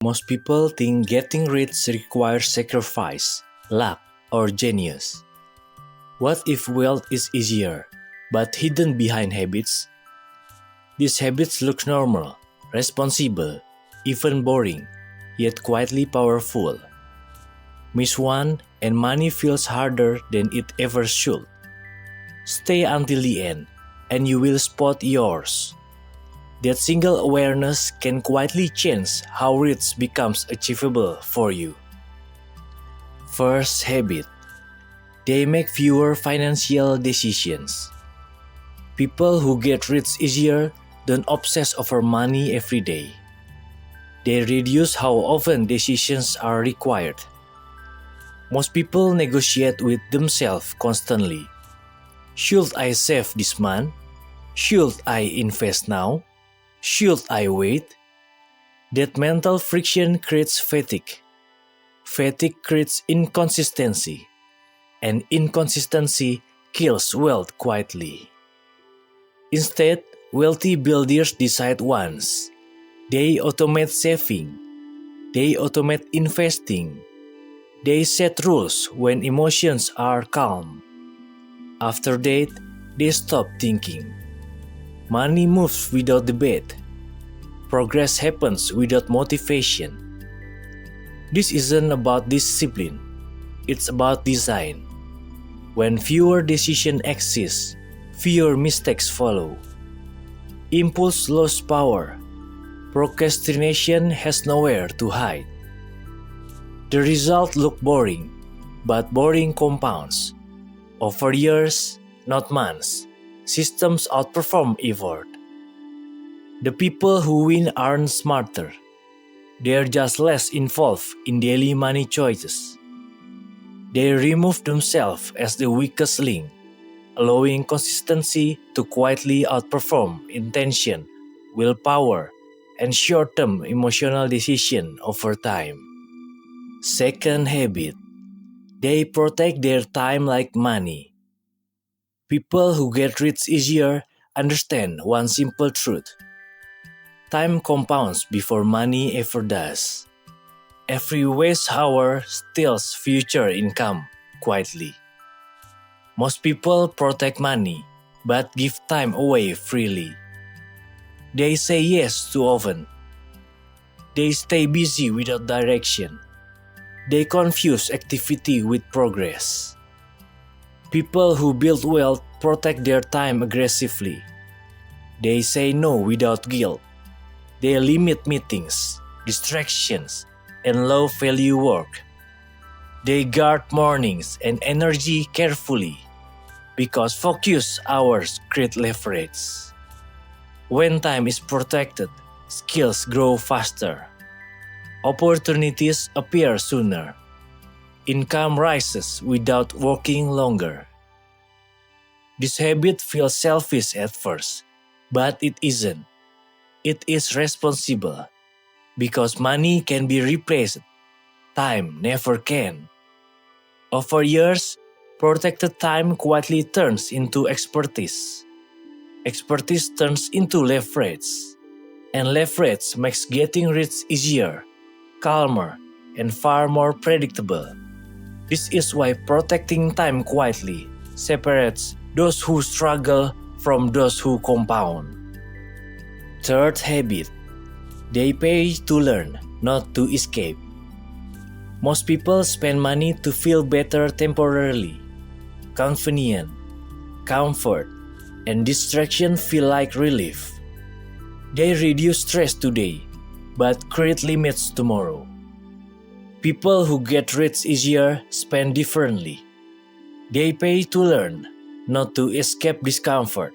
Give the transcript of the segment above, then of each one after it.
Most people think getting rich requires sacrifice, luck, or genius. What if wealth is easier, but hidden behind habits? These habits look normal, responsible, even boring, yet quietly powerful. Miss one, and money feels harder than it ever should. Stay until the end, and you will spot yours. That single awareness can quietly change how rich becomes achievable for you. First habit. They make fewer financial decisions. People who get rich easier don't obsess over money every day. They reduce how often decisions are required. Most people negotiate with themselves constantly. Should I save this month? Should I invest now? Should I wait? That mental friction creates fatigue. Fatigue creates inconsistency. And inconsistency kills wealth quietly. Instead, wealthy builders decide once. They automate saving. They automate investing. They set rules when emotions are calm. After that, they stop thinking. Money moves without debate. Progress happens without motivation. This isn't about discipline. It's about design. When fewer decisions exist, fewer mistakes follow. Impulse loses power. Procrastination has nowhere to hide. The result looks boring, but boring compounds. Over years, not months, systems outperform effort. The people who win aren't smarter. They're just less involved in daily money choices. They remove themselves as the weakest link, allowing consistency to quietly outperform intention, willpower, and short-term emotional decision over time. Second habit. They protect their time like money. People who get rich easier understand one simple truth. Time compounds before money ever does. Every waste hour steals future income quietly. Most people protect money, but give time away freely. They say yes too often. They stay busy without direction. They confuse activity with progress. People who build wealth protect their time aggressively. They say no without guilt. They limit meetings, distractions, and low-value work. They guard mornings and energy carefully because focus hours create leverage. When time is protected, skills grow faster. Opportunities appear sooner. Income rises without working longer. This habit feels selfish at first, but it isn't. It is responsible. Because money can be replaced, time never can. Over years, protected time quietly turns into expertise. Expertise turns into leverage. And leverage makes getting rich easier, calmer, and far more predictable. This is why protecting time quietly separates those who struggle from those who compound. Third habit. They pay to learn, not to escape. Most people spend money to feel better temporarily. Convenient, comfort, and distraction feel like relief. They reduce stress today, but create limits tomorrow. People who get rich easier spend differently. They pay to learn, not to escape discomfort.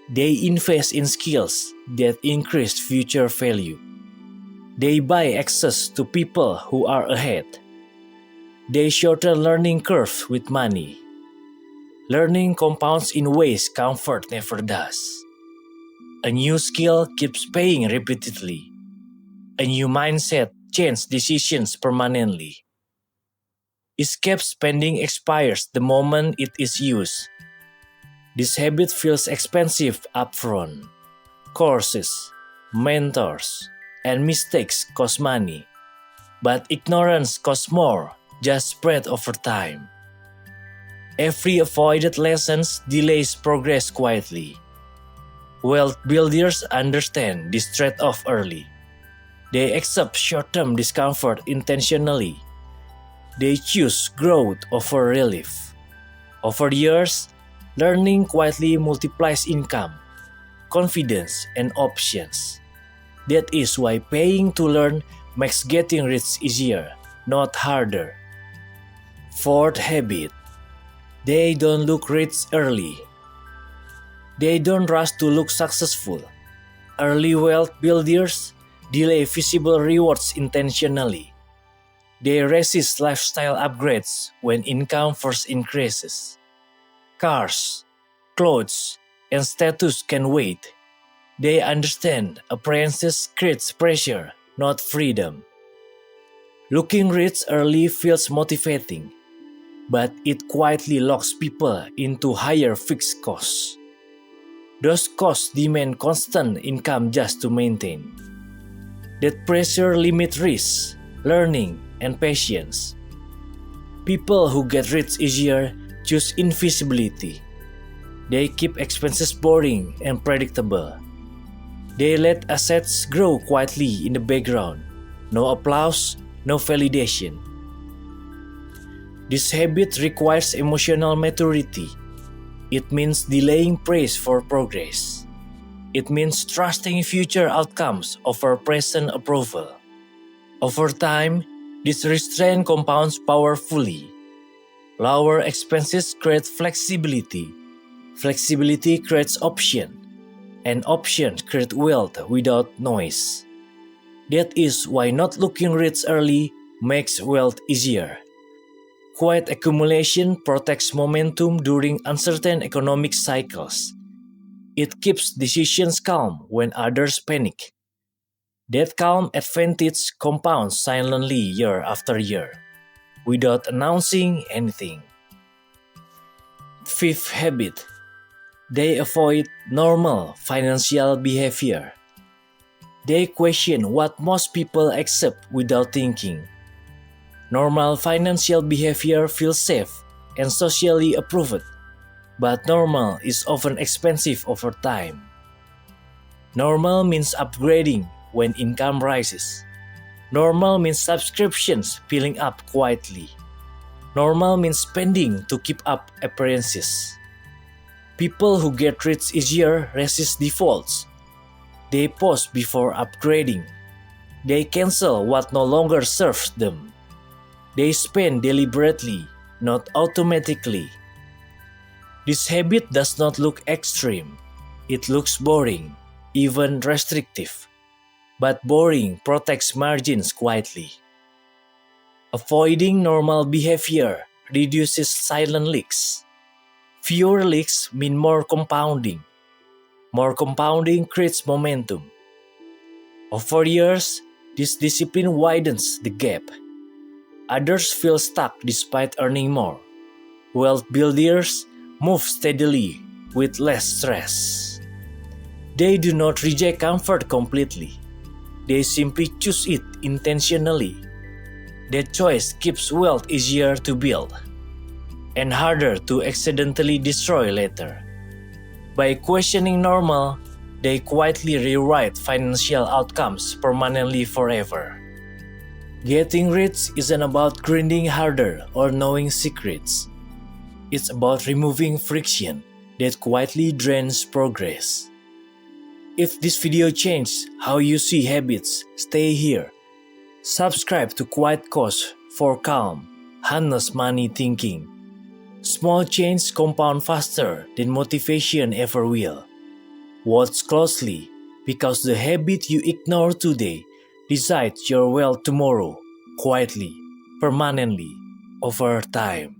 They invest in skills that increase future value. They buy access to people who are ahead. They shorten learning curves with money. Learning compounds in ways comfort never does. A new skill keeps paying repeatedly. A new mindset changes decisions permanently. Escape spending expires the moment it is used. This habit feels expensive upfront. Courses, mentors, and mistakes cost money. But ignorance costs more, just spread over time. Every avoided lesson delays progress quietly. Wealth builders understand this trade-off early. They accept short-term discomfort intentionally. They choose growth over relief. Over years, learning quietly multiplies income, confidence, and options. That is why paying to learn makes getting rich easier, not harder. Fourth habit. They don't look rich early. They don't rush to look successful. Early wealth builders delay visible rewards intentionally. They resist lifestyle upgrades when income first increases. Cars, clothes, and status can wait. They understand appearances creates pressure, not freedom. Looking rich early feels motivating, but it quietly locks people into higher fixed costs. Those costs demand constant income just to maintain. That pressure limits risk, learning, and patience. People who get rich easier choose invisibility. They keep expenses boring and predictable. They let assets grow quietly in the background. No applause, no validation. This habit requires emotional maturity. It means delaying praise for progress. It means trusting future outcomes over present approval. Over time, this restraint compounds powerfully. Lower expenses create flexibility. Flexibility creates option. And options create wealth without noise. That is why not looking rich early makes wealth easier. Quiet accumulation protects momentum during uncertain economic cycles. It keeps decisions calm when others panic. That calm advantage compounds silently year after year, without announcing anything. Fifth habit. They avoid normal financial behavior. They question what most people accept without thinking. Normal financial behavior feels safe and socially approved, but normal is often expensive over time. Normal means upgrading when income rises. Normal means subscriptions filling up quietly. Normal means spending to keep up appearances. People who get rich easier resist defaults. They pause before upgrading. They cancel what no longer serves them. They spend deliberately, not automatically. This habit does not look extreme. It looks boring, even restrictive. But boring protects margins quietly. Avoiding normal behavior reduces silent leaks. Fewer leaks mean more compounding. More compounding creates momentum. Over years, this discipline widens the gap. Others feel stuck despite earning more. Wealth builders move steadily with less stress. They do not reject comfort completely. They simply choose it intentionally. That choice keeps wealth easier to build and harder to accidentally destroy later. By questioning normal, they quietly rewrite financial outcomes permanently forever. Getting rich isn't about grinding harder or knowing secrets. It's about removing friction that quietly drains progress. If this video changed how you see habits, stay here. Subscribe to Quiet Cost for calm, honest money thinking. Small change compound faster than motivation ever will. Watch closely because the habit you ignore today decides your wealth tomorrow, quietly, permanently, over time.